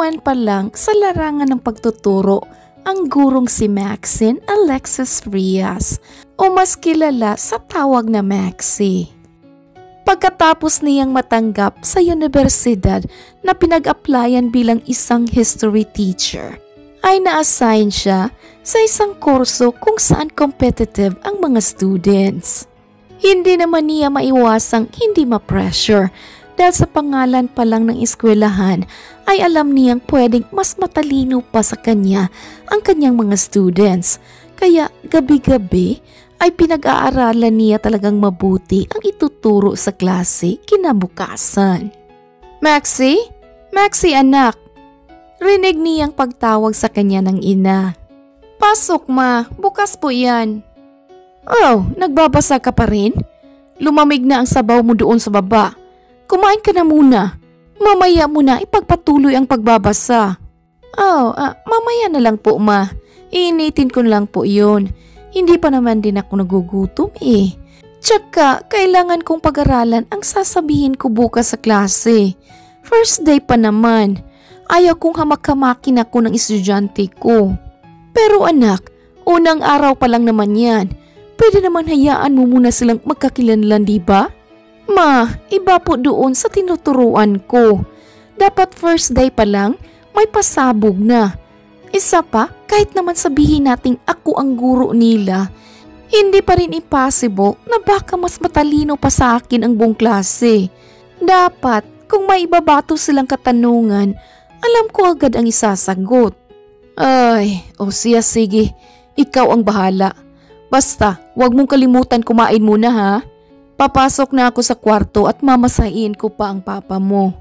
buwan pa lang sa larangan ng pagtuturo ang gurong si Maxine Alexis Rias o mas kilala sa tawag na Maxie. Pagkatapos niyang matanggap sa universidad na pinag-applyan bilang isang history teacher, ay na-assign siya sa isang kurso kung saan competitive ang mga students. Hindi naman niya maiwasang hindi ma-pressure dahil sa pangalan pa lang ng eskwelahan ay alam niyang pwedeng mas matalino pa sa kanya ang kanyang mga students. Kaya gabi-gabi ay pinag-aaralan niya talagang mabuti ang ituturo sa klase kinabukasan. Maxie? Maxie anak! Rinig niyang pagtawag sa kanya ng ina. Pasok ma, bukas po yan. Oh, nagbabasa ka pa rin? Lumamig na ang sabaw mo doon sa baba. Kumain ka na muna. Mamaya mo na ipagpatuloy ang pagbabasa. Mamaya na lang po ma. Iinitin ko lang po yun. Hindi pa naman din ako nagugutom eh. Tsaka kailangan kong pag-aralan ang sasabihin ko bukas sa klase. First day pa naman. Ayaw kong hamak-hamakin ako ng estudyante ko. Pero anak, unang araw pa lang naman yan. Pwede naman hayaan mo muna silang magkakilanlan, di ba? Ma, iba po doon sa tinuturuan ko. Dapat first day pa lang, may pasabog na. Isa pa, kahit naman sabihin nating ako ang guro nila, hindi pa rin impossible na baka mas matalino pa sa akin ang buong klase. Dapat, kung may ibabato silang katanungan, alam ko agad ang isasagot. Ay, siya sige, ikaw ang bahala. Basta, huwag mong kalimutan kumain muna ha. Papasok na ako sa kwarto at mamasahin ko pa ang papa mo.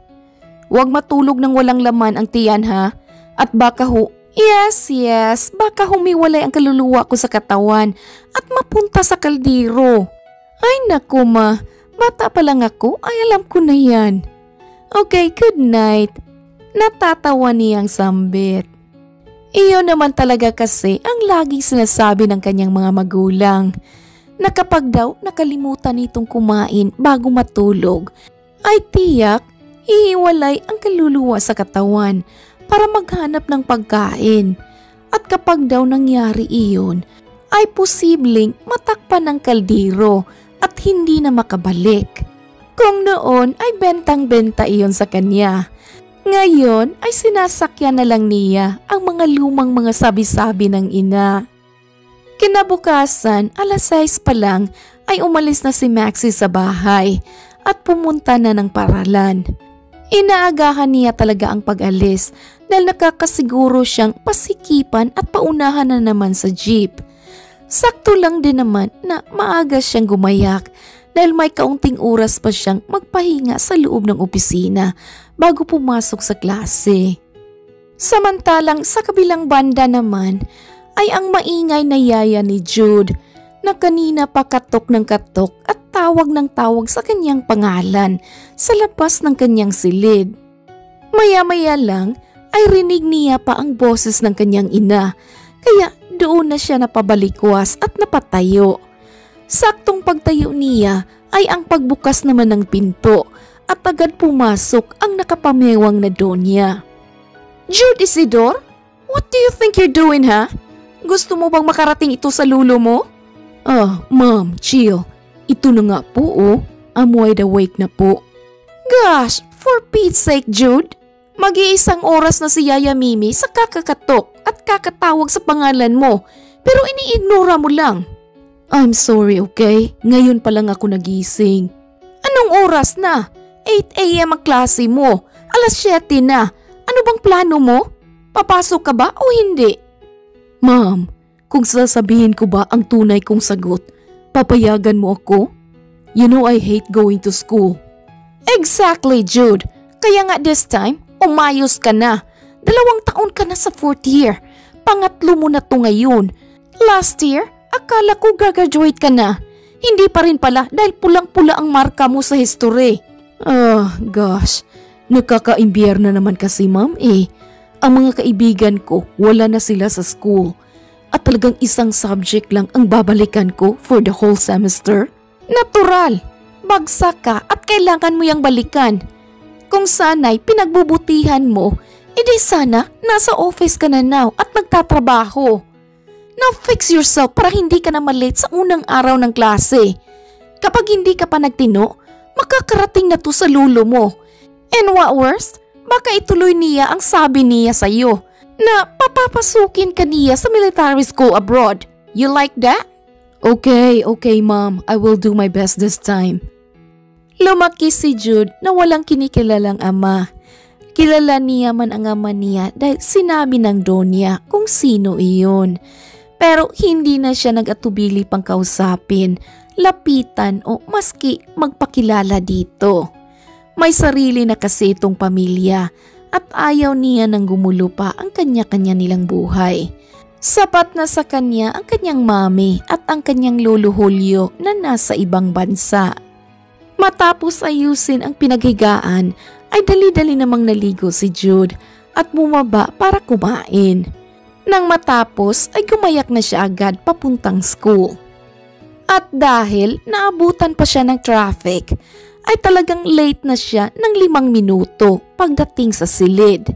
Huwag matulog ng walang laman ang tiyan ha. At baka Yes, baka humiwalay ang kaluluwa ko sa katawan at mapunta sa kaldero. Ay naku ma, bata pa lang ako ay alam ko na yan. Okay, good night. Natatawa niyang sambit. Iyon naman talaga kasi ang laging sinasabi ng kanyang mga magulang na kapag daw nakalimutan nitong kumain bago matulog ay tiyak hihiwalay ang kaluluwa sa katawan para maghanap ng pagkain at kapag daw nangyari iyon ay posibleng matakpan ng kaldero at hindi na makabalik. Kung noon ay bentang-benta iyon sa kanya. Ngayon ay sinasakyan na lang niya ang mga lumang mga sabi-sabi ng ina. Kinabukasan, 6:00 pa lang ay umalis na si Maxie sa bahay at pumunta na ng paralan. Inaagahan niya talaga ang pag-alis dahil nakakasiguro siyang pasikipan at paunahan na naman sa jeep. Sakto lang din naman na maaga siyang gumayak dahil may kaunting oras pa siyang magpahinga sa loob ng opisina bago pumasok sa klase. Samantalang sa kabilang banda naman ay ang maingay na yaya ni Jude na kanina pa katok ng katok at tawag ng tawag sa kanyang pangalan sa labas ng kanyang silid. Maya-maya lang ay rinig niya pa ang boses ng kanyang ina kaya doon na siya napabalikwas at napatayo. Saktong pagtayo niya ay ang pagbukas naman ng pinto at agad pumasok ang nakapamewang na Donya. Jude Isidore, what do you think you're doing ha? Gusto mo bang makarating ito sa lulo mo? Ma'am, chill. Ito na nga po I'm wide awake na po. Gosh, for Pete's sake Jude, mag-iisang oras na si Yaya Mimi sa kakakatok at kakatawag sa pangalan mo pero iniignora mo lang. I'm sorry, okay? Ngayon pa lang ako nagising. Anong oras na? 8 a.m. ang klase mo. 7:00 na. Ano bang plano mo? Papasok ka ba o hindi? Ma'am, kung sasabihin ko ba ang tunay kong sagot, papayagan mo ako? You know I hate going to school. Exactly, Jude. Kaya nga this time, umayos ka na. 2 taon ka na sa 4th year. Pangatlo mo na to ngayon. Last year, akala ko gagraduate ka na. Hindi pa rin pala dahil pulang-pula ang marka mo sa history. Gosh. Nakaka-imbyar na naman kasi ma'am Ang mga kaibigan ko wala na sila sa school. At talagang isang subject lang ang babalikan ko for the whole semester. Natural. Bagsak ka at kailangan mo yang balikan. Kung sana'y pinagbubutihan mo, Edi sana nasa office ka na now at nagtatrabaho. Now fix yourself para hindi ka na malate sa unang araw ng klase. Kapag hindi ka pa nagtino, makakarating na to sa lulo mo. And what worse, baka ituloy niya ang sabi niya sa'yo na papapasukin ka niya sa military school abroad. You like that? Okay, ma'am. I will do my best this time. Lumaki si Jude na walang kinikilalang ama. Kilala niya man ang ama niya dahil sinabi ng Donya kung sino iyon. Pero hindi na siya nag-atubili pang kausapin, lapitan o maski magpakilala dito. May sarili na kasi itong pamilya at ayaw niya nang gumulo pa ang kanya-kanya nilang buhay. Sapat na sa kanya ang kanyang mami at ang kanyang lolo Julio na nasa ibang bansa. Matapos ayusin ang pinaghigaan ay dali-dali namang naligo si Jude at bumaba para kumain. Nang matapos ay gumayak na siya agad papuntang school. At dahil naabutan pa siya ng traffic, ay talagang late na siya ng 5 minuto pagdating sa silid.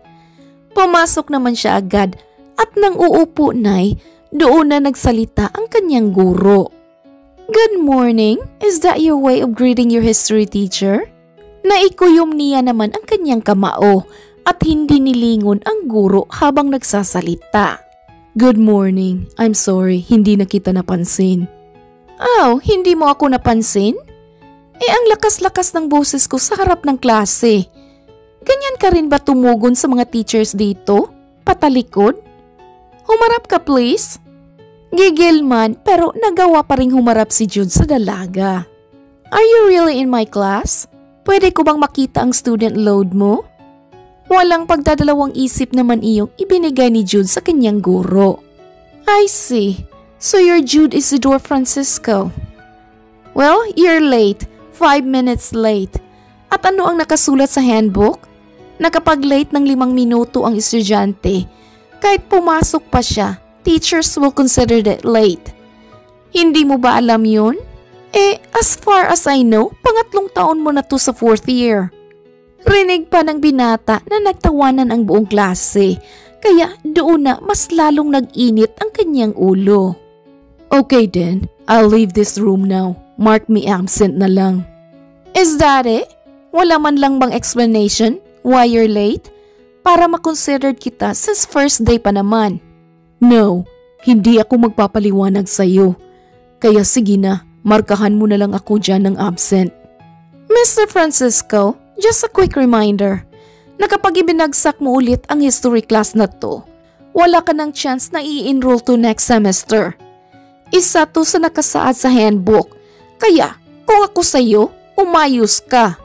Pumasok naman siya agad at nang uupo na'y doon na nagsalita ang kanyang guro. Good morning, is that your way of greeting your history teacher? Naikuyom niya naman ang kanyang kamao at hindi nilingon ang guro habang nagsasalita. Good morning, I'm sorry, hindi na kita napansin. Oh, hindi mo ako napansin? Ang lakas-lakas ng boses ko sa harap ng klase. Ganyan ka rin ba tumugon sa mga teachers dito? Patalikod? Humarap ka please. Gigil man pero nagawa pa ring humarap si Jude sa dalaga. Are you really in my class? Pwede ko bang makita ang student load mo? Walang pagdadalawang isip naman iyong ibinigay ni Jude sa kanyang guro. I see. So you're Jude Isidore Francisco. Well, you're late. 5 minutes late. At ano ang nakasulat sa handbook? Na kapag late ng 5 minuto ang estudyante, kahit pumasok pa siya, teachers will consider that late. Hindi mo ba alam yun? As far as I know, pangatlong taon mo na to sa 4th year. Rinig pa ng binata na nagtawanan ang buong klase, kaya doon na mas lalong nag-init ang kanyang ulo. Okay then, I'll leave this room now. Mark me absent na lang. Is that it? Wala man lang bang explanation why you're late? Para makonsidered kita since first day pa naman. No, hindi ako magpapaliwanag sa'yo. Kaya sige na, markahan mo na lang ako dyan ng absent. Mr. Francisco, just a quick reminder na kapag ibinagsak mo ulit ang history class na to, wala ka ng chance na i-enroll to next semester. Isa to sa nakasaad sa handbook. Kaya, kung ako sa'yo, umayos ka.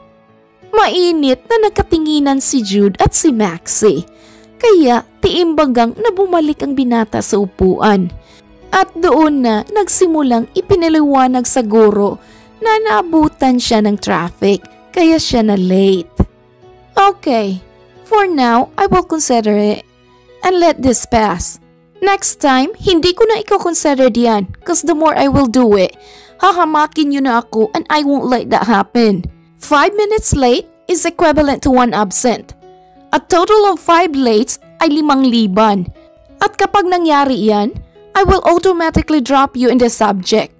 Mainit na nagkatinginan si Jude at si Maxie. Kaya, tiimbagang na bumalik ang binata sa upuan. At doon na nagsimulang ipinaliwanag sa guro na naabutan siya ng traffic, kaya siya na late. Okay, for now, I will consider it and let this pass. Next time, hindi ko na i-consider diyan cause the more I will do it, hahamakin niyo na ako and I won't let that happen. 5 minutes late is equivalent to 1 absent. A total of 5 lates ay 5,000. At kapag nangyari yan, I will automatically drop you in the subject.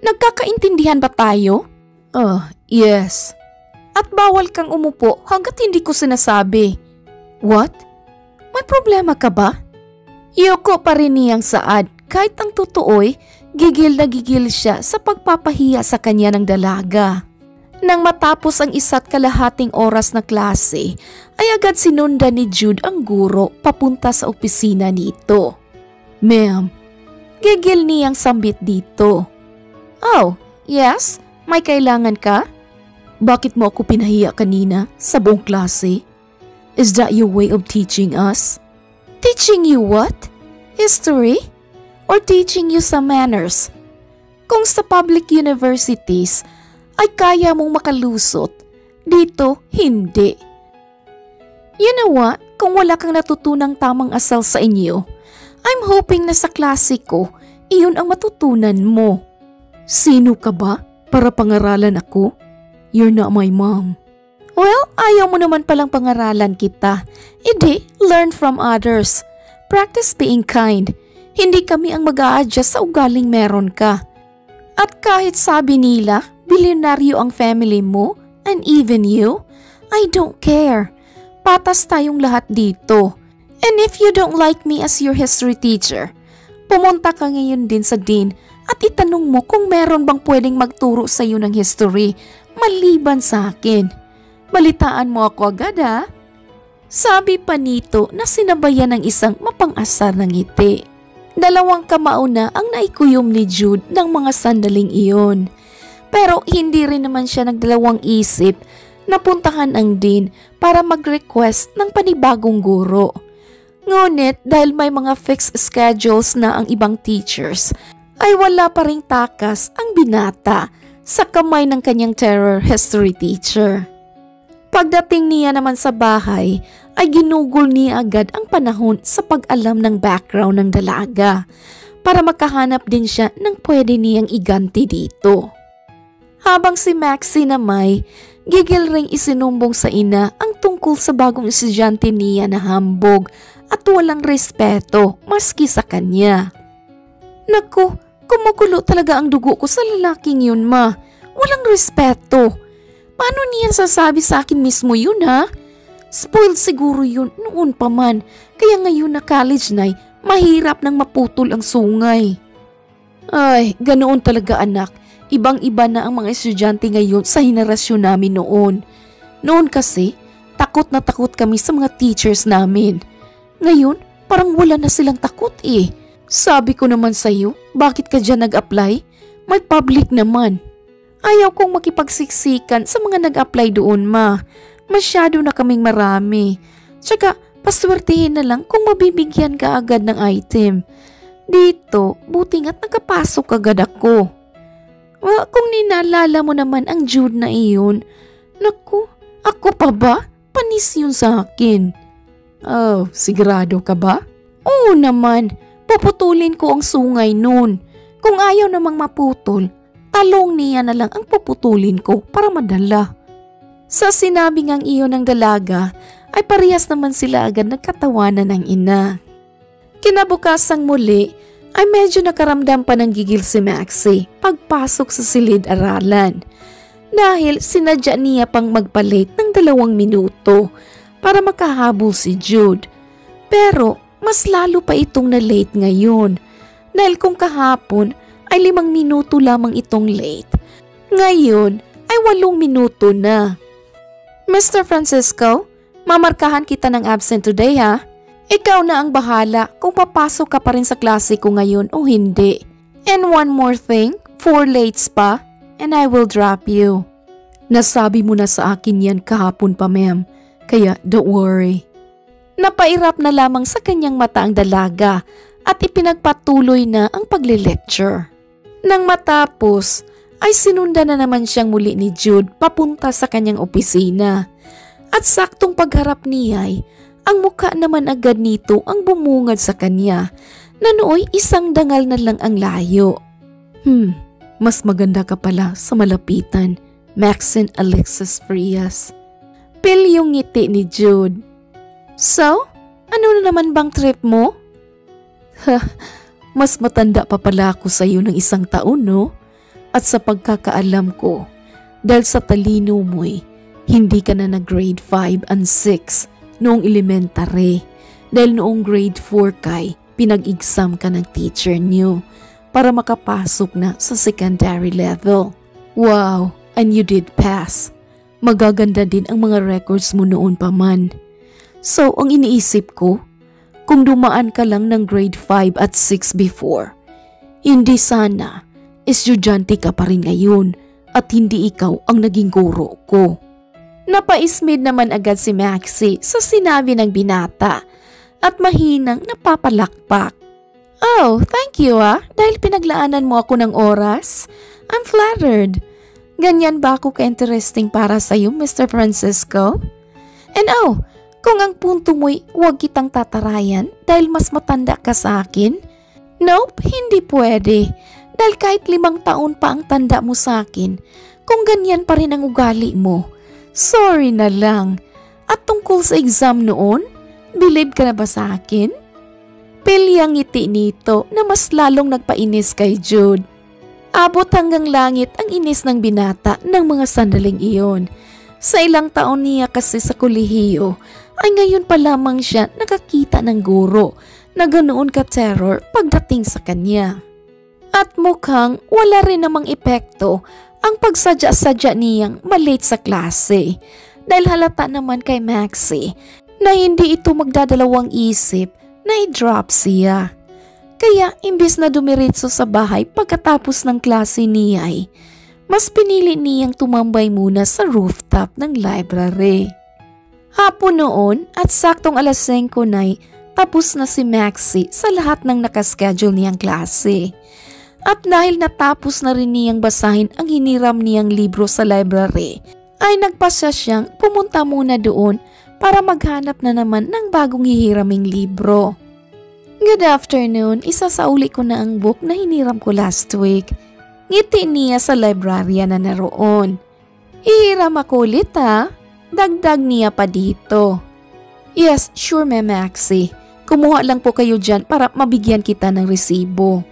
Nagkakaintindihan ba tayo? Yes. At bawal kang umupo hanggat hindi ko sinasabi. What? May problema ka ba? Yoko pa rin niyang saad kahit ang totoo'y gigil na gigil siya sa pagpapahiya sa kanya ng dalaga. Nang matapos ang 1.5 oras na klase, ay agad sinundan ni Jude ang guro papunta sa opisina nito. Ma'am, gigil niyang sambit dito. Oh, yes? May kailangan ka? Bakit mo ako pinahiya kanina sa buong klase? Is that your way of teaching us? Teaching you what? History? Or teaching you some manners? Kung sa public universities ay kaya mong makalusot, dito hindi. You know what? Kung wala kang natutunang tamang asal sa inyo, I'm hoping na sa klase ko, iyon ang matutunan mo. Sino ka ba para pangaralan ako? You're not my mom. Well, ayaw mo naman palang pangaralan kita. Hindi, learn from others. Practice being kind. Hindi kami ang mag-a-adjust sa ugaling meron ka. At kahit sabi nila, bilyonaryo ang family mo, and even you, I don't care. Patas tayong lahat dito. And if you don't like me as your history teacher, pumunta ka ngayon din sa dean at itanong mo kung meron bang pwedeng magturo sa iyo ng history maliban sa akin. Balitaan mo ako agad ha? Sabi pa nito na sinabayan ng isang mapang-asar ng ngiti. 2 kamao na ang naikuyom ni Jude ng mga sandaling iyon. Pero hindi rin naman siya nagdalawang isip na puntahan ang dean para mag-request ng panibagong guro. Ngunit dahil may mga fixed schedules na ang ibang teachers, ay wala pa ring takas ang binata sa kamay ng kanyang terror history teacher. Pagdating niya naman sa bahay, ay ginugol niya agad ang panahon sa pag-alam ng background ng dalaga para makahanap din siya ng pwede niyang iganti dito. Habang si Maxie na may gigil ring isinumbong sa ina ang tungkol sa bagong estudyante niya na hambog at walang respeto maski sa kanya. Naku, kumukulo talaga ang dugo ko sa lalaking yun, ma. Walang respeto. Paano niyan sasabi sa akin mismo yun, ha? Spoiled siguro yun noon pa man, kaya ngayon na college na'y mahirap nang maputol ang sungay. Ay, ganoon talaga anak. Ibang-iba na ang mga estudyante ngayon sa henerasyon namin noon. Noon kasi, takot na takot kami sa mga teachers namin. Ngayon, parang wala na silang takot eh. Sabi ko naman sa'yo, bakit ka dyan nag-apply? May public naman. Ayaw kong makipagsiksikan sa mga nag-apply doon, ma. Masyado na kaming marami. Tsaka, paswertihin na lang kung mabibigyan ka agad ng item. Dito, buti nga't nakapasok agad ako. Well, kung ninaalala mo naman ang Jude na iyon, naku, ako pa ba? Panis yun sa akin. Oh, sigurado ka ba? Oo naman, puputulin ko ang sungay noon. Kung ayaw namang maputol, talong niya na lang ang puputulin ko para madala. Sa sinabi ngang iyon ng dalaga, ay parehas naman sila agad nagkatawanan ng ina. Kinabukasang muli, ay medyo nakaramdam pa ng gigil si Maxie pagpasok sa silid-aralan. Dahil sinadya niya pang magpalit ng 2 minuto para makahabol si Jude. Pero mas lalo pa itong na-late ngayon. Dahil kung kahapon ay 5 minuto lamang itong late, ngayon ay 8 minuto na. Mr. Francisco, mamarkahan kita ng absent today ha? Ikaw na ang bahala kung papasok ka pa rin sa klase ko ngayon o hindi. And one more thing, 4 lates pa and I will drop you. Nasabi mo na sa akin yan kahapon pa, ma'am, kaya don't worry. Napairap na lamang sa kanyang mata ang dalaga at ipinagpatuloy na ang pagle-lecture. Nang matapos, ay sinundan na naman siyang muli ni Jude papunta sa kanyang opisina. At saktong pagharap niya ay ang mukha naman agad nito ang bumungad sa kanya na nooy isang dangal na lang ang layo. Mas maganda ka pala sa malapitan, Maxine Alexis Frias. Pilyong ngiti ni Jude. So, ano na naman bang trip mo? Mas matanda pa pala ako sa iyo ng 1 taon, no? At sa pagkakaalam ko, dahil sa talino mo'y hindi ka na grade 5 and 6 noong elementary. Dahil noong grade 4 kay pinag-exam ka ng teacher niyo para makapasok na sa secondary level. Wow, and you did pass. Magaganda din ang mga records mo noon pa man. So, ang iniisip ko, kung dumaan ka lang ng grade 5 at 6 before, hindi sana estudyante ka pa rin ngayon at hindi ikaw ang naging guro ko. Napaismid naman agad si Maxie sa sinabi ng binata at mahinang napapalakpak. Oh, thank you dahil pinaglaanan mo ako ng oras. I'm flattered. Ganyan ba ako ka-interesting para sa iyo, Mr. Francisco? And kung ang punto mo'y huwag kitang tatarayan dahil mas matanda ka sa akin? Nope, hindi pwede. Dahil kahit 5 taon pa ang tanda mo sa akin, kung ganyan pa rin ang ugali mo, Sorry na lang. At tungkol sa exam noon, believe ka na ba sa akin? Pilyang ngiti nito na mas lalong nagpainis kay Jude. Abot hanggang langit ang inis ng binata ng mga sandaling iyon. Sa ilang taon niya kasi sa kolehiyo, ay ngayon pa lamang siya nakakita ng guro na ganoon ka-terror pagdating sa kanya. At mukhang wala rin namang epekto ang pagsadya-sadya niyang malate sa klase dahil halata naman kay Maxie na hindi ito magdadalawang isip na i-drop siya. Kaya imbis na dumiretso sa bahay pagkatapos ng klase niya ay mas pinili niyang tumambay muna sa rooftop ng library. Hapon noon at saktong alas 5 na'y tapos na si Maxie sa lahat ng nakaschedule niyang klase. At dahil natapos na rin niyang basahin ang hiniram niyang libro sa library, ay nagpasya siyang pumunta muna doon para maghanap na naman ng bagong hihiraming libro. Good afternoon, isasauli ko na ang book na hiniram ko last week. Ngiti niya sa librarian na naroon. Hihiram ako ulit ha? Dagdag niya pa dito. Yes, sure Ma'am Maxie. Kumuha lang po kayo dyan para mabigyan kita ng resibo.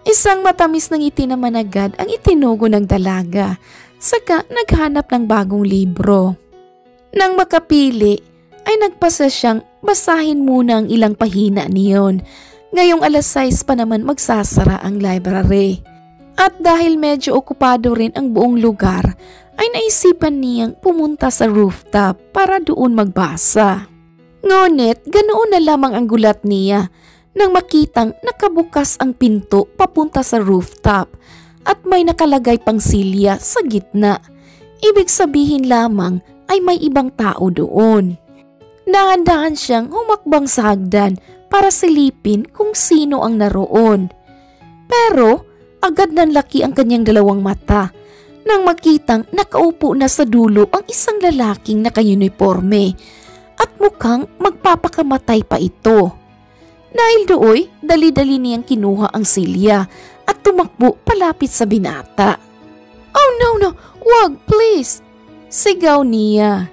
Isang matamis na ngiti naman agad ang itinugo ng dalaga. Saka naghanap ng bagong libro. Nang makapili, ay nagpasa siyang basahin muna ang ilang pahina niyon. Ngayong alas 6 pa naman magsasara ang library. At dahil medyo okupado rin ang buong lugar, ay naisipan niyang pumunta sa rooftop para doon magbasa. Ngunit ganoon na lamang ang gulat niya nang makitang nakabukas ang pinto papunta sa rooftop at may nakalagay pang silya sa gitna. Ibig sabihin lamang ay may ibang tao doon. Dahan-dahan siyang humakbang sa hagdan para silipin kung sino ang naroon. Pero agad nanlaki ang kanyang dalawang mata nang makitang nakaupo na sa dulo ang isang lalaking naka-uniforme at mukhang magpapakamatay pa ito. Dahil dooy, dali-dali niyang kinuha ang silya at tumakbo palapit sa binata. Oh no, wag please! Sigaw niya.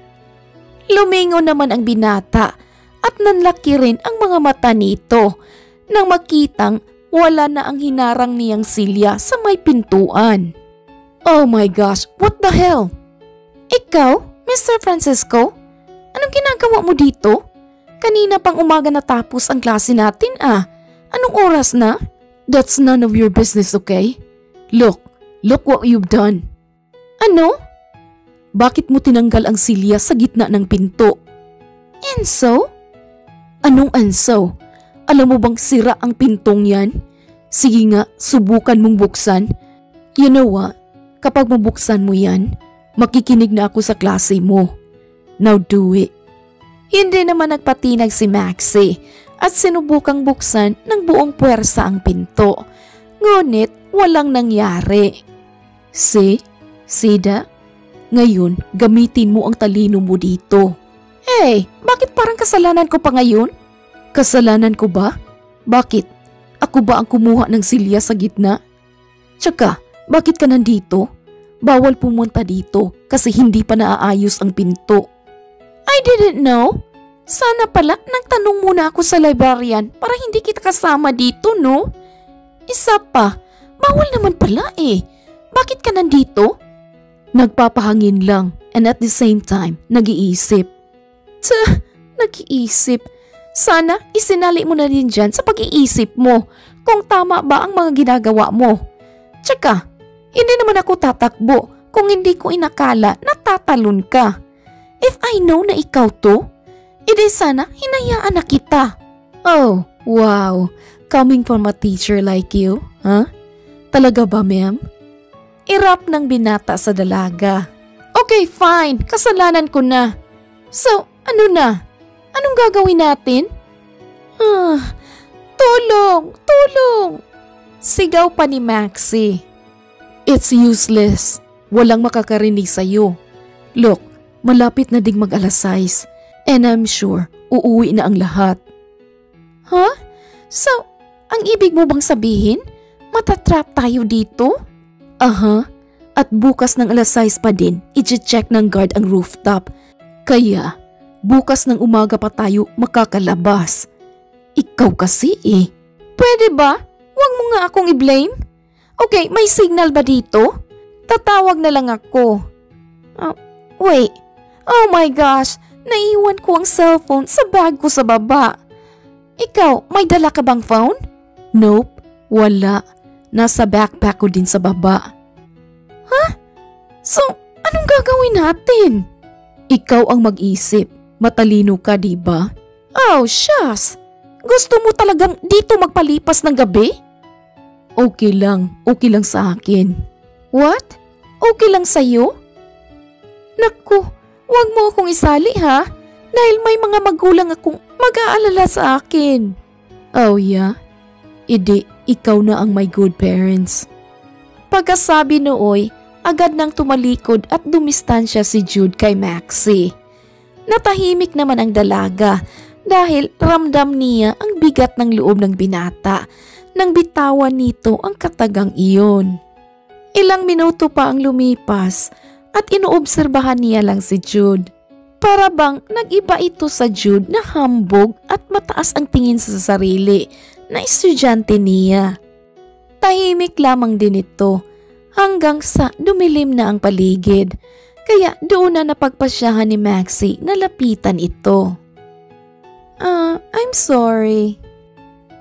Lumingon naman ang binata at nanlaki rin ang mga mata nito nang makitang wala na ang hinarang niyang silya sa may pintuan. Oh my gosh, what the hell? Ikaw, Mr. Francisco? Anong ginagawa mo dito? Kanina pang umaga natapos ang klase natin ah. Anong oras na? That's none of your business, okay? Look what you've done. Ano? Bakit mo tinanggal ang silya sa gitna ng pinto? Enzo? Anong Enzo? Alam mo bang sira ang pintong yan? Sige nga, subukan mong buksan. You know what? Kapag mabuksan mo yan, makikinig na ako sa klase mo. Now do it. Hindi naman nagpatinag si Maxie at sinubukang buksan ng buong puwersa ang pinto. Ngunit walang nangyari. Sida, ngayon gamitin mo ang talino mo dito. Hey, bakit parang kasalanan ko pa ngayon? Kasalanan ko ba? Bakit? Ako ba ang kumuha ng silya sa gitna? Tsaka, bakit ka nandito? Bawal pumunta dito kasi hindi pa naaayos ang pinto. I didn't know. Sana pala nagtanong muna ako sa librarian para hindi kita kasama dito, no? Isa pa, bawal naman pala eh. Bakit ka nandito? Nagpapahangin lang and at the same time, nag-iisip. Nag-iisip. Sana isinali mo na din dyan sa pag-iisip mo kung tama ba ang mga ginagawa mo. Tsaka, hindi naman ako tatakbo kung hindi ko inakala na tatalon ka. If I know na ikaw to, edi sana hinayaan na kita. Oh, wow. Coming from a teacher like you, huh? Talaga ba, ma'am? Irap ng binata sa dalaga. Okay, fine. Kasalanan ko na. So, ano na? Anong gagawin natin? Tulong! Tulong! Sigaw pa ni Maxie. It's useless. Walang makakarinig sa'yo. Look, malapit na ding mag-alas 6 and I'm sure uuwi na ang lahat. Huh? So, ang ibig mo bang sabihin, matatrap tayo dito? Aha, At bukas ng alas 6 pa din, i-check ng guard ang rooftop. Kaya, bukas ng umaga pa tayo makakalabas. Ikaw kasi eh. Pwede ba? Huwag mo nga akong i-blame. Okay, may signal ba dito? Tatawag na lang ako. Wait. Oh my gosh, naiwan ko ang cellphone sa bag ko sa baba. Ikaw, may dala ka bang phone? Nope, wala. Nasa backpack ko din sa baba. Huh? So, anong gagawin natin? Ikaw ang mag-isip. Matalino ka, diba? Oh, shucks. Gusto mo talagang dito magpalipas ng gabi? Okay lang sa akin. What? Okay lang sa'yo? Naku, huwag mo akong isali ha, dahil may mga magulang akong mag-aalala sa akin. Oh yeah? Hindi, ikaw na ang my good parents. Pagkasabi nooy, agad nang tumalikod at dumistansya si Jude kay Maxie. Natahimik naman ang dalaga dahil ramdam niya ang bigat ng loob ng binata nang bitawan nito ang katagang iyon. Ilang minuto pa ang lumipas at inoobserbahan niya lang si Jude. Para bang nag-iba ito sa Jude na hambog at mataas ang tingin sa sarili na estudyante niya. Tahimik lamang din ito hanggang sa dumilim na ang paligid, kaya doon na napagpasyahan ni Maxie na lapitan ito. I'm sorry.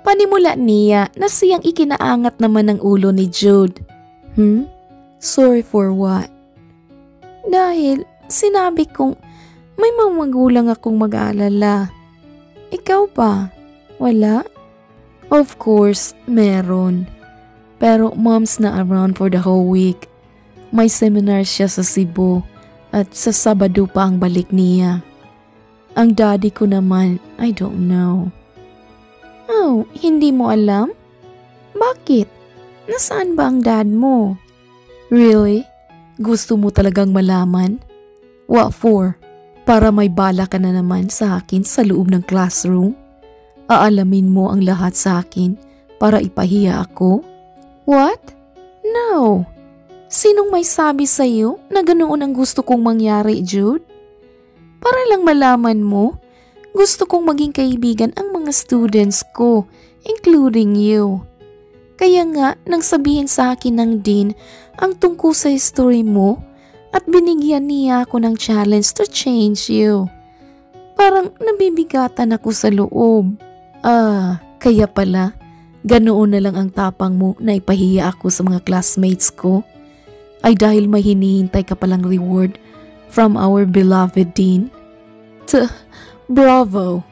Panimula niya na siyang ikinaangat naman ng ulo ni Jude. Sorry for what? Dahil sinabi kong may mga magulang akong mag-aalala. Ikaw ba? Wala? Of course, meron. Pero mom's na around for the whole week. May seminar siya sa Cebu at sa Sabado pa ang balik niya. Ang daddy ko naman, I don't know. Oh, hindi mo alam? Bakit? Nasaan ba ang dad mo? Really? Gusto mo talagang malaman? What for? Para may bala ka na naman sa akin sa loob ng classroom? Aalamin mo ang lahat sa akin para ipahiya ako? What? No. Sinong may sabi sa'yo na ganoon ang gusto kong mangyari, Jude? Para lang malaman mo, gusto kong maging kaibigan ang mga students ko, including you. Kaya nga, nang sabihin sa akin ng dean ang tungkol sa history mo at binigyan niya ako ng challenge to change you. Parang nabibigatan ako sa loob. Kaya pala, ganoon na lang ang tapang mo na ipahiya ako sa mga classmates ko? Ay dahil may hinihintay ka palang reward from our beloved dean? Bravo!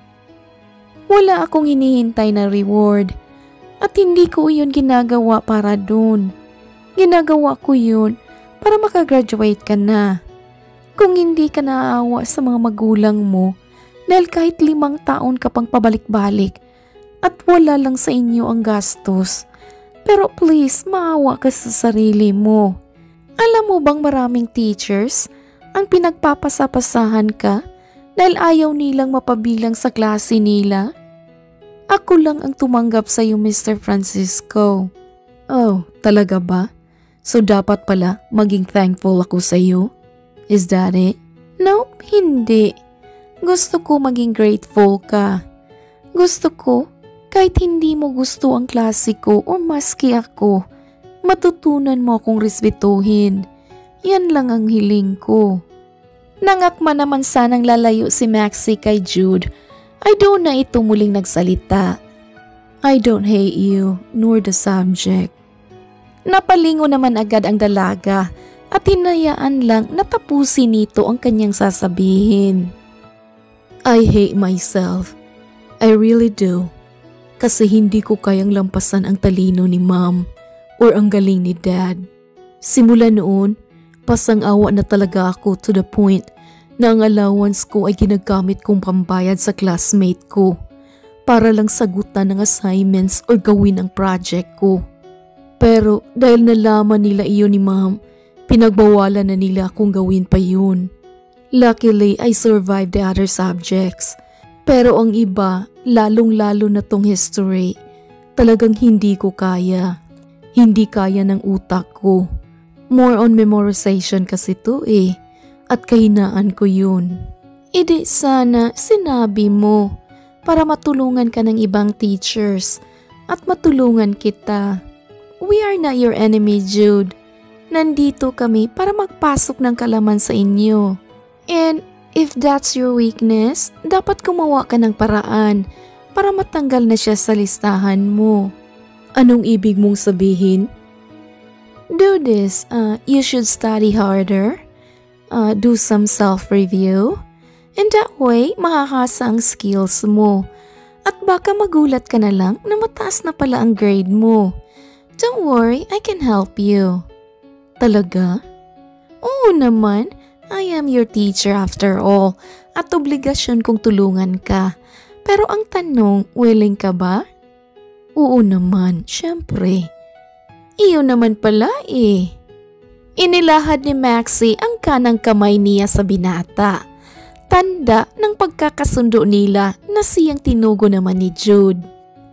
Wala akong hinihintay na reward. At hindi ko yun ginagawa para dun. Ginagawa ko yun para makagraduate ka na. Kung hindi ka naaawa sa mga magulang mo, dahil kahit 5 taon ka pang pabalik-balik at wala lang sa inyo ang gastos. Pero please, maawa ka sa sarili mo. Alam mo bang maraming teachers ang pinagpapasapasahan ka dahil ayaw nilang mapabilang sa klase nila? Ako lang ang tumanggap sa iyo, Mr. Francisco. Oh, talaga ba? So dapat pala maging thankful ako sa iyo? Is that it? Nope, hindi. Gusto ko maging grateful ka. Gusto ko, kahit hindi mo gusto ang klase ko o maski ako, matutunan mo akong respetuhin. Yan lang ang hiling ko. Nangakma naman sanang lalayo si Maxie kay Jude, ay doon na ito muling nagsalita. I don't hate you, nor the subject. Napalingo naman agad ang dalaga at hinayaan lang na tapusin nito ang kanyang sasabihin. I hate myself. I really do. Kasi hindi ko kayang lampasan ang talino ni mom or ang galing ni dad. Simula noon, pasang-awa na talaga ako to the point na ang allowance ko ay ginagamit kong pambayad sa classmate ko para lang sagutan ng assignments or gawin ang project ko. Pero dahil nalaman nila iyon ni ma'am, pinagbawalan na nila akong gawin pa yun. Luckily, I survived the other subjects. Pero ang iba, lalong-lalo na tong history, talagang hindi ko kaya. Hindi kaya ng utak ko. More on memorization kasi to eh. At kahinaan ko yun. Idi sana sinabi mo para matulungan ka ng ibang teachers at matulungan kita. We are not your enemy, Jude. Nandito kami para magpasok ng kalaman sa inyo. And if that's your weakness, dapat gumawa ka ng paraan para matanggal na siya sa listahan mo. Anong ibig mong sabihin? Do this. You should study harder. Do some self-review. And that way, makakasa ang skills mo. At baka magulat ka na lang na mataas na pala ang grade mo. Don't worry, I can help you. Talaga? Oo naman. I am your teacher after all. At obligasyon kong tulungan ka. Pero ang tanong, willing ka ba? Oo naman, syempre. Iyon naman pala eh. Inilahad ni Maxie ang kanang kamay niya sa binata. Tanda ng pagkakasundo nila na siyang tinugo naman ni Jude.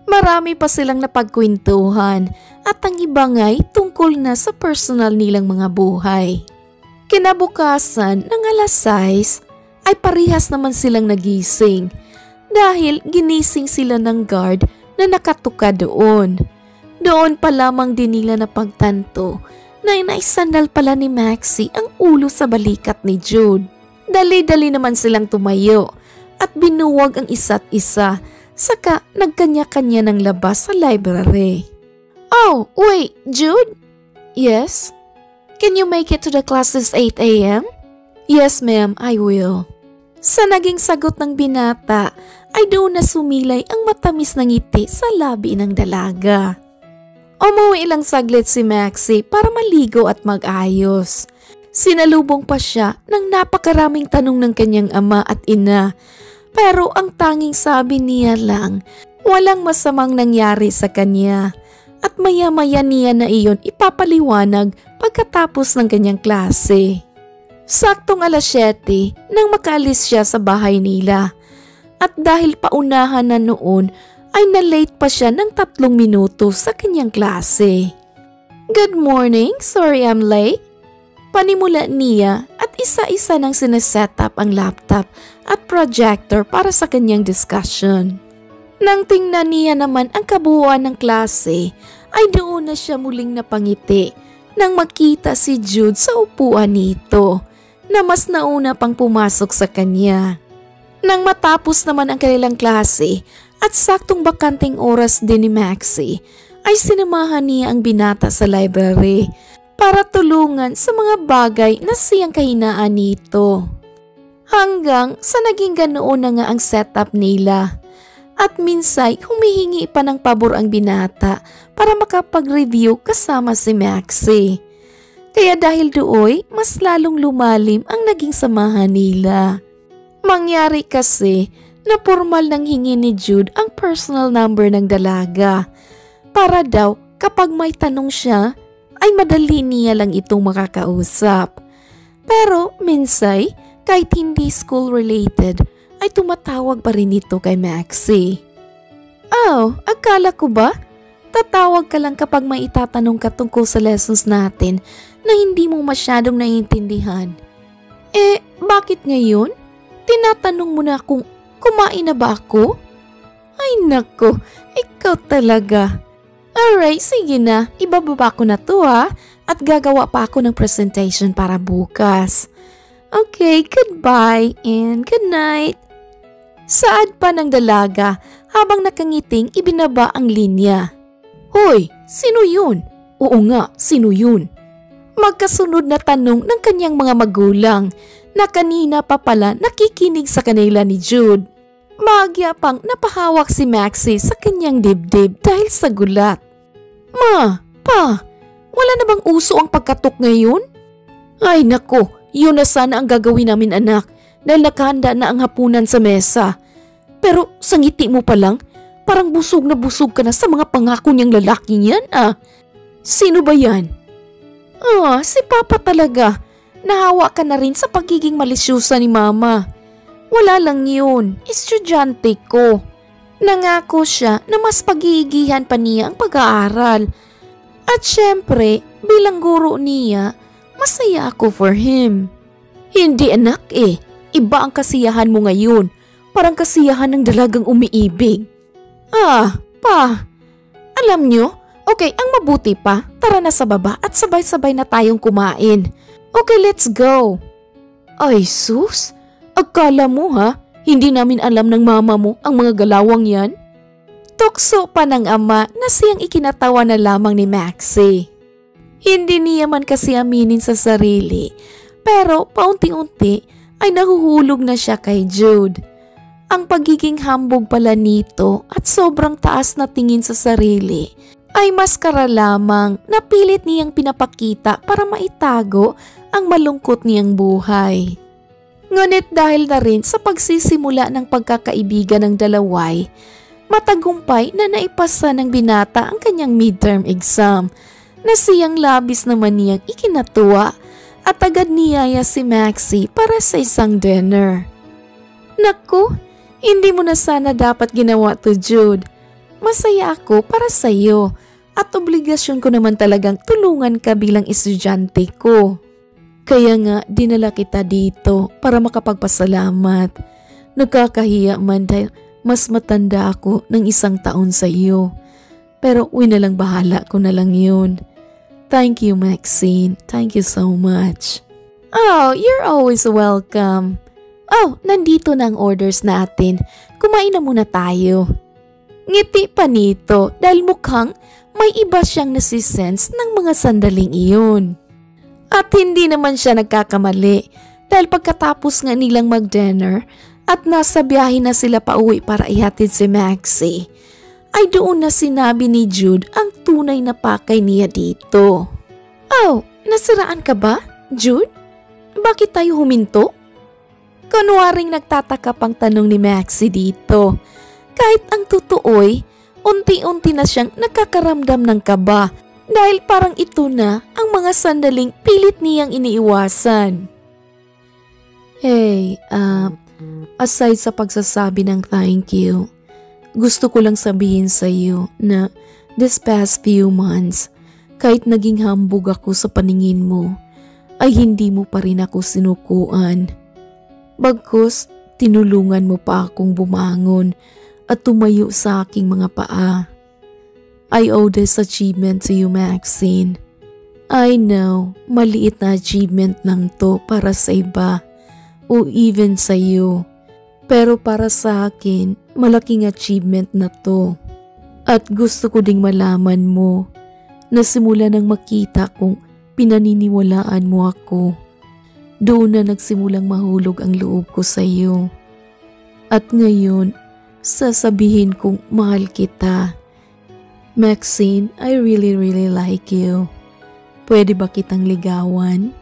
Marami pa silang napagkwentuhan at ang iba nga'y tungkol na sa personal nilang mga buhay. Kinabukasan ng alas 6 ay parihas naman silang nagising dahil ginising sila ng guard na nakatuka doon. Doon pa lamang din nila napagtanto na inaisandal pala ni Maxie ang ulo sa balikat ni Jude. Dali-dali naman silang tumayo at binuwag ang isa't isa, saka nagkanya-kanya ng labas sa library. Oh, wait, Jude? Yes? Can you make it to the classes 8 a.m.? Yes, ma'am, I will. Sa naging sagot ng binata ay doon na sumilay ang matamis na ngiti sa labi ng dalaga. Umuwi ilang saglit si Maxie para maligo at mag-ayos. Sinalubong pa siya ng napakaraming tanong ng kanyang ama at ina. Pero ang tanging sabi niya lang, walang masamang nangyari sa kanya. At maya-maya niya na iyon ipapaliwanag pagkatapos ng kanyang klase. Saktong alas 7 nang makaalis siya sa bahay nila. At dahil paunahan na noon, ay na-late pa siya ng 3 minuto sa kanyang klase. Good morning, sorry I'm late. Panimula niya at isa-isa nang sineset up ang laptop at projector para sa kanyang discussion. Nang tingnan niya naman ang kabuuan ng klase, ay doon na siya muling napangiti nang makita si Jude sa upuan nito na mas nauna pang pumasok sa kanya. Nang matapos naman ang kanilang klase, at saktong bakanting oras din ni Maxie, ay sinamahan niya ang binata sa library para tulungan sa mga bagay na siyang kahinaan nito. Hanggang sa naging ganoon na nga ang setup nila. At minsay humihingi pa ng pabor ang binata para makapag-review kasama si Maxie. Kaya dahil dooy, mas lalong lumalim ang naging samahan nila. Mangyari kasi na formal nang hingi ni Jude ang personal number ng dalaga. Para daw kapag may tanong siya, ay madali niya lang itong makakausap. Pero minsay, kahit hindi school related, ay tumatawag pa rin ito kay Maxie. Oh, akala ko ba? Tatawag ka lang kapag may itatanong ka tungkol sa lessons natin na hindi mo masyadong naiintindihan. Bakit ngayon? Tinatanong mo na kung kumain na ba ako? Ay nako, ikaw talaga. Alright, sige na. Ibababa ko na to at gagawa pa ako ng presentation para bukas. Okay, goodbye and good night. Saad pa ng dalaga habang nakangiting ibinaba ang linya. Hoy, sino yun? Oo nga, sino yun? Magkasunod na tanong ng kanyang mga magulang na kanina pa pala nakikinig sa kanila ni Jude. Maagya pang napahawak si Maxie sa kanyang dibdib dahil sa gulat. Ma, pa, wala na bang uso ang pagkatok ngayon? Ay nako, yun na sana ang gagawin namin anak dahil nakahanda na ang hapunan sa mesa. Pero sa ngiti mo pa lang, parang busog na busog ka na sa mga pangako niyang lalaking yan Sino ba yan? Si Papa talaga. Nahawa ka na rin sa pagiging malisyosa ni Mama. Wala lang yun, estudyante ko. Nangako siya na mas pag-iigihan pa niya ang pag-aaral. At syempre, bilang guro niya, masaya ako for him. Hindi anak iba ang kasiyahan mo ngayon. Parang kasiyahan ng dalagang umiibig. Pa, alam nyo, okay, ang mabuti pa, tara na sa baba at sabay-sabay na tayong kumain. Okay, let's go. Ay sus, akala mo hindi namin alam ng mama mo ang mga galawang yan? Tukso pa ng ama na siyang ikinatawa na lamang ni Maxie. Hindi niya man kasi aminin sa sarili, pero paunti-unti ay nahuhulog na siya kay Jude. Ang pagiging hambog pala nito at sobrang taas na tingin sa sarili ay maskara lamang na pilit niyang pinapakita para maitago ang malungkot niyang buhay. Ngunit dahil na rin sa pagsisimula ng pagkakaibigan ng dalaway, matagumpay na naipasa ng binata ang kanyang midterm exam na siyang labis naman niyang ikinatuwa at agad niyaya si Maxie para sa isang dinner. Naku, hindi mo na sana dapat ginawa to, Jude. Masaya ako para sa iyo at obligasyon ko naman talagang tulungan ka bilang estudyante ko. Kaya nga dinala kita dito para makapagpasalamat. Nagkakahiya man dahil mas matanda ako ng 1 taon sa iyo. Pero winalang bahala ko na lang yun. Thank you, Maxine. Thank you so much. Oh, you're always welcome. Oh, nandito na ang orders natin. Kumain na muna tayo. Ngiti pa nito dahil mukhang may iba siyang nasisense ng mga sandaling iyon. At hindi naman siya nagkakamali dahil pagkatapos nga nilang mag-dinner at nasa biyahe na sila pauwi para ihatid si Maxie, ay doon na sinabi ni Jude ang tunay na pakay niya dito. Oh, nasiraan ka ba, Jude? Bakit tayo huminto? Kunwaring nagtataka pang tanong ni Maxie dito. Kahit ang totoo'y, unti-unti na siyang nakakaramdam ng kaba dahil parang ito na ang mga sandaling pilit niyang iniiwasan. Hey, aside sa pagsasabi ng thank you, gusto ko lang sabihin sa iyo na this past few months, kahit naging hambog ako sa paningin mo, ay hindi mo pa rin ako sinukuan. Bagkus, tinulungan mo pa akong bumangon at tumayo sa aking mga paa. I owe this achievement to you, Maxine. I know, maliit na achievement lang to para sa iba o even sa iyo. Pero para sa akin, malaking achievement na to. At gusto ko ding malaman mo na simula nang makita kong pinaniniwalaan mo ako, doon na nagsimulang mahulog ang loob ko sa iyo. At ngayon, sasabihin kong mahal kita. Maxine, I really like you. Pwede ba kitang ligawan?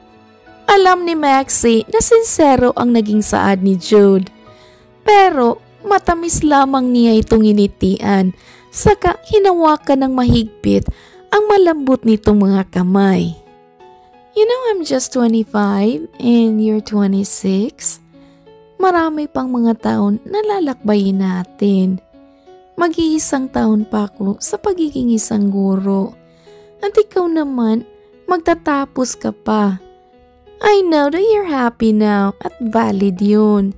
Alam ni Maxie na sincero ang naging saad ni Jude. Pero matamis lamang niya itong initian, saka hinawakan ng mahigpit ang malambot nitong mga kamay. You know, I'm just 25 and you're 26. Marami pang mga taon na lalakbayin natin. Mag-iisang taon pa ako sa pagiging isang guro. At ikaw naman, magtatapos ka pa. I know that you're happy now at valid yun.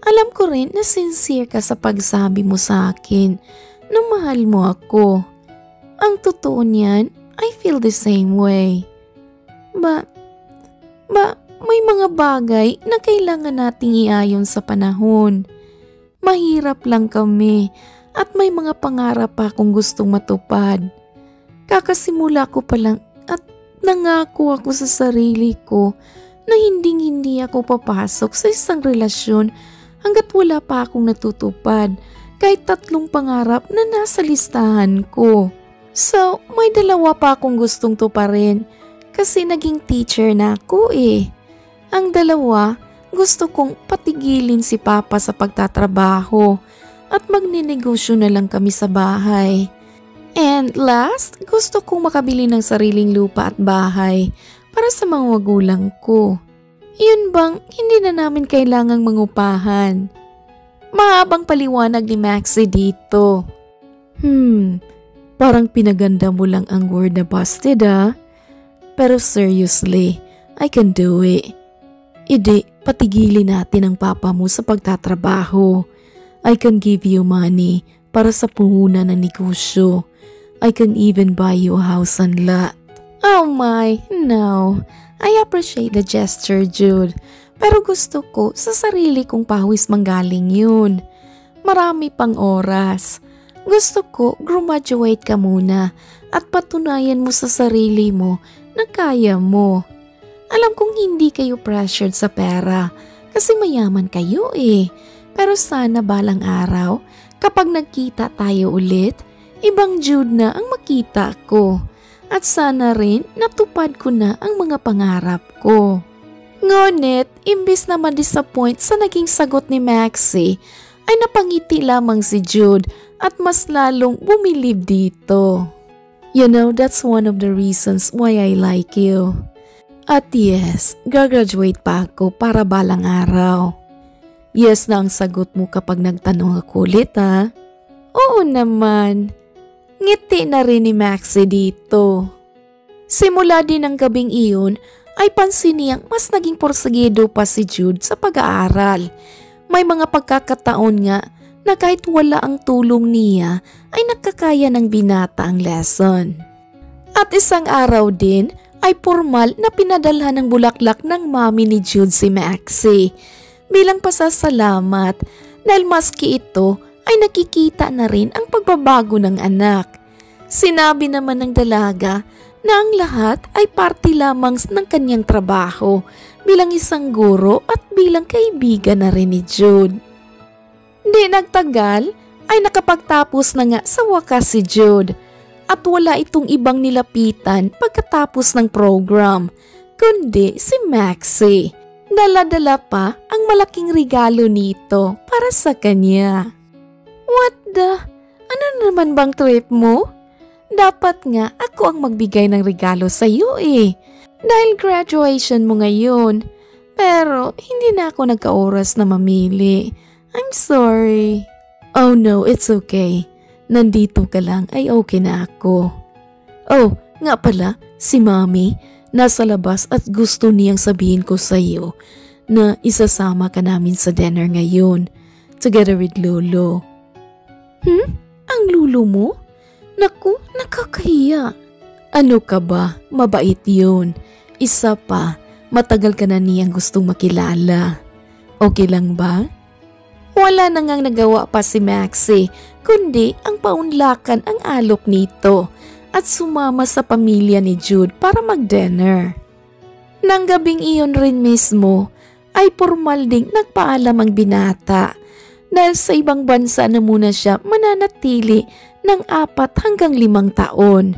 Alam ko rin na sincere ka sa pagsabi mo sa akin na mahal mo ako. Ang totoo niyan, I feel the same way. Ba, may mga bagay na kailangan nating iayon sa panahon. Mahirap lang kami at may mga pangarap pa akong gustong matupad. Kakasimula ko pa lang at nangako ako sa sarili ko na hindi ako papasok sa isang relasyon hanggat wala pa akong natutupad kahit 3 pangarap na nasa listahan ko. So, may 2 pa akong gustong tuparin. Kasi naging teacher na ako Ang 2, gusto kong patigilin si Papa sa pagtatrabaho at magninegosyo na lang kami sa bahay. And last, gusto kong makabili ng sariling lupa at bahay para sa mga magulang ko. Yun bang hindi na namin kailangang mangupahan? Mahabang paliwanag ni Maxie dito. Parang pinaganda mo lang ang word na busted Pero seriously, I can do it. Hindi, patigilin natin ang papa mo sa pagtatrabaho. I can give you money para sa puhunan ng negosyo. I can even buy you a house and lot. Oh my, no. I appreciate the gesture, Jude. Pero gusto ko sa sarili kong pawis manggaling yun. Marami pang oras. Gusto ko graduate ka muna at patunayan mo sa sarili mo na kaya mo. Alam kong hindi kayo pressured sa pera kasi mayaman kayo eh. Pero sana balang araw, kapag nagkita tayo ulit, ibang Jude na ang makita ko. At sana rin natupad ko na ang mga pangarap ko. Ngunit, imbis na ma-disappoint sa naging sagot ni Maxie, ay napangiti lamang si Jude at mas lalong bumilib dito. You know, that's one of the reasons why I like you. At yes, gagraduate pa ako para balang araw. Yes na ang sagot mo kapag nagtanong ako ulit ha? Oo naman. Ngiti na rin ni Maxie dito. Simula din ng gabing iyon ay pansin niyang mas naging porsigido pa si Jude sa pag-aaral. May mga pagkakataon nga na kahit wala ang tulong niya ay nakakaya ng binata ang lesson. At isang araw din ay formal na pinadalhan ng bulaklak ng mami ni Jude si Maxie bilang pasasalamat dahil maski ito ay nakikita na rin ang pagbabago ng anak. Sinabi naman ng dalaga na ang lahat ay parte lamang ng kanyang trabaho bilang isang guro at bilang kaibigan na rin ni Jude. Di nagtagal ay nakapagtapos na nga sa wakas si Jude at wala itong ibang nilapitan pagkatapos ng program kundi si Maxie. Dala-dala pa ang malaking regalo nito para sa kanya. What the? Ano naman bang trip mo? Dapat nga ako ang magbigay ng regalo sa iyo eh. Dahil graduation mo ngayon. Pero hindi na ako nagka-oras na mamili. I'm sorry. Oh no, it's okay. Nandito ka lang ay okay na ako. Oh, nga pala, si Mami nasa labas at gusto niyang sabihin ko sa iyo na isasama ka namin sa dinner ngayon together with Lolo. Ang Lolo mo? Naku, nakakahiya. Ano ka ba? Mabait yun. Isa pa, matagal ka na niyang gustong makilala. Okay lang ba? Wala na ngang nagawa pa si Maxie, kundi ang paunlakan ang alok nito at sumama sa pamilya ni Jude para mag-dinner. Nang gabing iyon rin mismo, ay formal ding nagpaalam ang binata dahil sa ibang bansa na muna siya mananatili ng 4 hanggang 5 taon.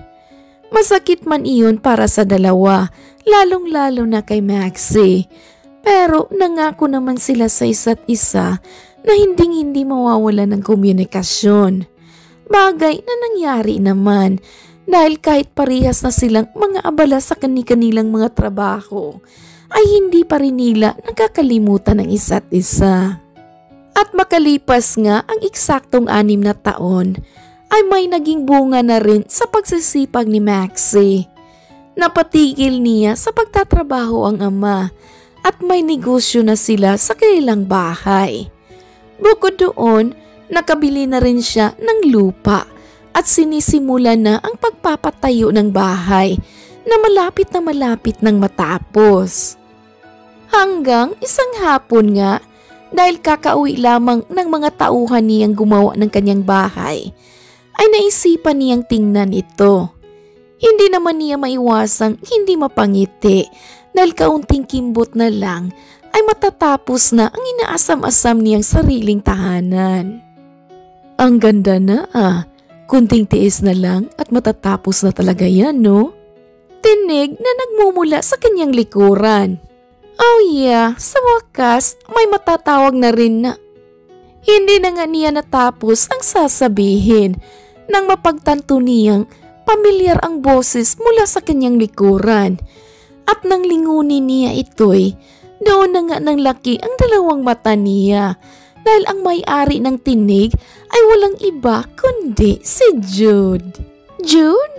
Masakit man iyon para sa dalawa, lalong-lalo na kay Maxie. Pero nangako naman sila sa isa't isa na hindi mawawala ng komunikasyon. Bagay na nangyari naman dahil kahit parehas na silang mga abala sa kani-kanilang mga trabaho, ay hindi pa rin nila nakakalimutan ng isa't isa. At makalipas nga ang eksaktong 6 na taon, ay may naging bunga na rin sa pagsisipag ni Maxie. Napatigil niya sa pagtatrabaho ang ama at may negosyo na sila sa kanilang bahay. Bukod doon, nakabili na rin siya ng lupa at sinisimula na ang pagpapatayo ng bahay na malapit ng matapos. Hanggang isang hapon nga, dahil kakauwi lamang ng mga tauhan niyang gumawa ng kanyang bahay, ay naisipan niyang tingnan ito. Hindi naman niya maiwasang hindi mapangiti dahil kaunting kimbot na lang ay matatapos na ang inaasam-asam niyang sariling tahanan. Ang ganda na kunting tiis na lang at matatapos na talaga yan, no? Tinig na nagmumula sa kanyang likuran. Oh yeah, sa wakas may matatawag na rin na. Hindi na nga niya natapos ang sasabihin nang mapagtanto niyang pamilyar ang boses mula sa kanyang likuran. At nang lingunin niya ito'y doon na nga ng laki ang 2 mata niya dahil ang may-ari ng tinig ay walang iba kundi si Jude. Jude?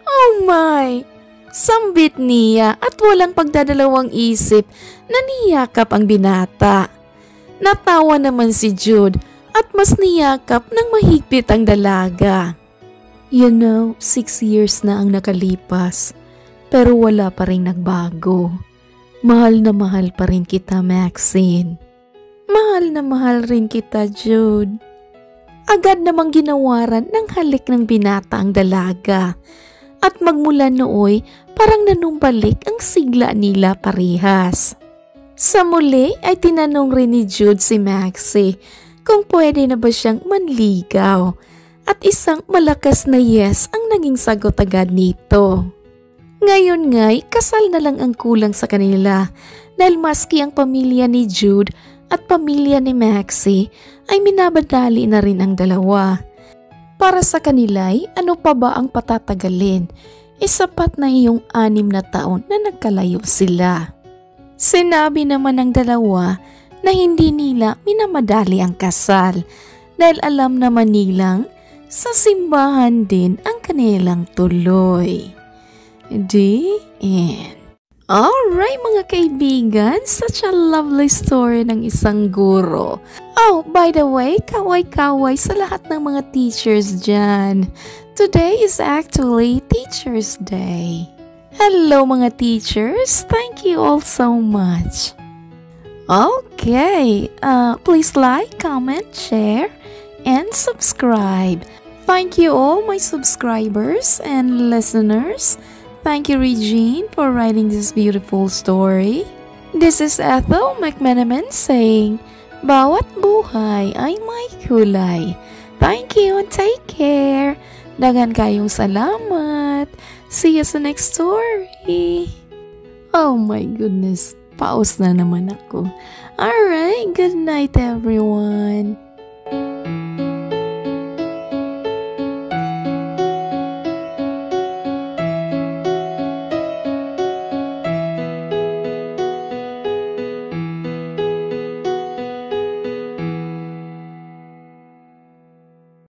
Oh my! Sambit niya at walang pagdadalawang isip na niyakap ang binata. Natawa naman si Jude at mas niyakap ng mahigpit ang dalaga. 6 years na ang nakalipas, pero wala pa rin nagbago. Mahal na mahal pa rin kita, Maxine. Mahal na mahal rin kita, Jude. Agad namang ginawaran ng halik ng binata ang dalaga. At magmula nooy, parang nanumbalik ang sigla nila parehas. Sa muli ay tinanong rin ni Jude si Maxie kung pwede na ba siyang manligaw. At isang malakas na yes ang naging sagot agad nito. Ngayon nga'y kasal na lang ang kulang sa kanila dahil maski ang pamilya ni Jude at pamilya ni Maxie ay minabadali na rin ang dalawa. Para sa kanila'y ano pa ba ang patatagalin? Sapat na iyong 6 na taon na nagkalayo sila. Sinabi naman ng dalawa na hindi nila minamadali ang kasal dahil alam naman nilang sa simbahan din ang kanilang tuloy. The end. Alright mga kaibigan, such a lovely story ng isang guro. Oh, by the way, kaway-kaway sa lahat ng mga teachers dyan. Today is actually Teacher's Day. Hello mga teachers, thank you all so much. Okay, please like, comment, share, and subscribe. Thank you all my subscribers and listeners. Thank you, Regine, for writing this beautiful story. This is Ethel McMenamin saying, bawat buhay ay may kulay. Thank you and take care. Dagan kayong salamat. See you sa next story. Oh my goodness, paus na naman ako. Alright, good night everyone.